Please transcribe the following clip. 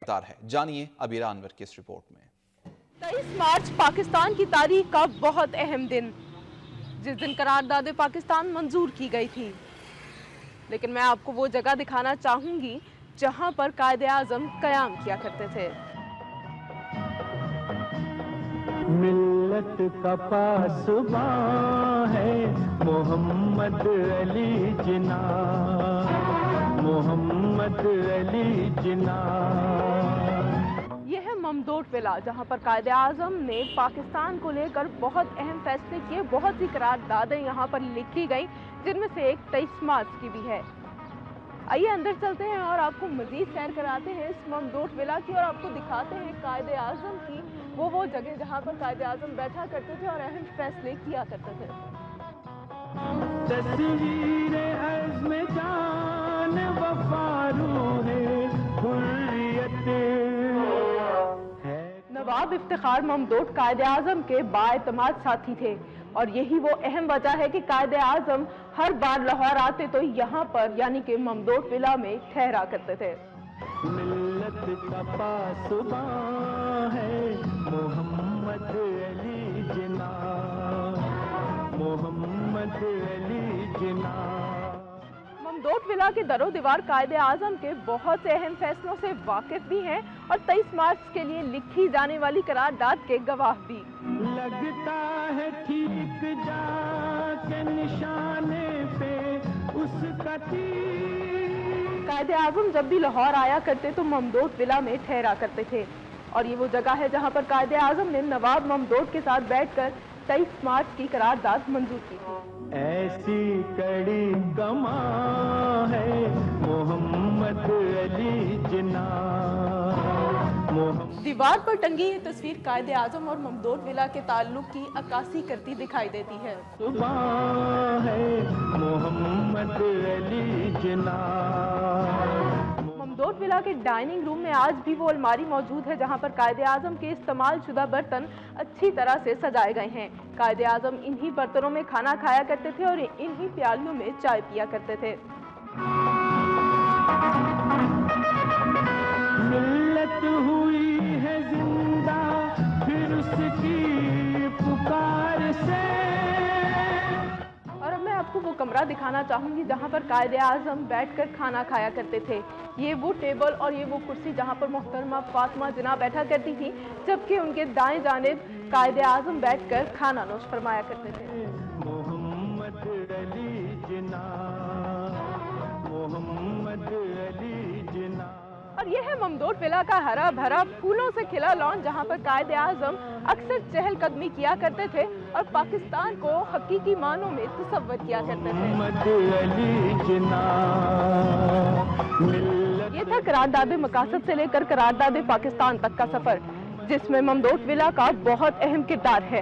गिरफ्तार है। जानिए अबीरा अनवर की इस रिपोर्ट में। 23 मार्च पाकिस्तान की तारीख का बहुत अहम दिन, जिस दिन करारदाद पाकिस्तान मंजूर की गई थी। लेकिन मैं आपको वो जगह दिखाना चाहूंगी जहां पर कायदे-आज़म क़याम किया करते थे। मिल्लत का पासबां है मोहम्मद अली जिन्ना, मोहम्मद अली जिन्ना। यह है ममदोट विला, जहां पर कायदे-आज़म ने पाकिस्तान को लेकर बहुत अहम फैसले किए। बहुत सी करारदादें यहाँ पर लिखी गई, जिनमें से एक 23 मार्च की भी है। आइए अंदर चलते हैं और आपको मजीद सैर कराते हैं इस ममदोट विला की, और आपको दिखाते हैं कायदे-आज़म की वो जगह जहाँ पर कायदे-आज़म बैठा करते थे और अहम फैसले किया करते थे। तस्वीर अज़्म जान वफारू है हुर्रियत। नवाब इफ्तिखार ममदोट कायदे-आज़म के बाएतमाद साथी थे, और यही वो अहम वजह है कि कायदे-आज़म हर बार लाहौर आते तो यहाँ पर यानी कि ममदोट विला में ठहरा करते थे। मिल्लत का पासबां है मोहम्मद अली जिन्ना, मोहम्मद अली जिन्ना। ममदोट विला के दरो दीवार कायदे-आज़म के बहुत से अहम फैसलों से वाकिफ भी हैं और 23 मार्च के लिए लिखी जाने वाली करारदाद के गवाह भी। लगता है ठीक जाके निशाने पे उसका तीर। कायदे-आज़म जब भी लाहौर आया करते तो ममदोट विला में ठहरा करते थे, और ये वो जगह है जहाँ पर कायदे-आज़म ने नवाब ममदोट के साथ बैठकर 23 मार्च की करारदाद मंजूर की थी। ऐसी कड़ी कमां है मोहम्मद अली जिन्ना। दीवार पर टंगी ये तस्वीर कायदे-आज़म और ममदोट विला के ताल्लुक की अक्कासी करती दिखाई देती है। सुभान है मोहम्मद अली जिन्ना। ममदोट विला के डाइनिंग रूम में आज भी वो अलमारी मौजूद है जहां पर कायदे-आज़म के इस्तेमाल शुदा बर्तन अच्छी तरह से सजाए गए हैं। कायदे-आज़म इन्हीं बर्तनों में खाना खाया करते थे और इन्हीं प्यालियों में चाय पिया करते थे। मिल्लत हुई है जिंदा फिर उसकी पुकार से। और अब मैं आपको वो कमरा दिखाना चाहूंगी जहां पर कायदे-आज़म बैठकर खाना खाया करते थे। ये वो टेबल और ये वो कुर्सी जहां पर मोहतरमा फातिमा जिन्ना बैठा करती थी, जबकि उनके दाएं जानिब कायदे-आज़म बैठकर खाना नोश फरमाया करते थे। मोहम्मद अली जिन्ना, मोहम्मद अली जिन्ना। और ये है ममदोट विला का हरा भरा फूलों से खिला लॉन, जहां पर कायदे-आज़म अक्सर चहलकदमी किया करते थे और पाकिस्तान को हकीकी मानों में तसव्वुर किया करते थे। ये था करारदाद मकासद से लेकर करारदाद पाकिस्तान तक का सफर, जिसमें ममदोट विला का बहुत अहम किरदार है।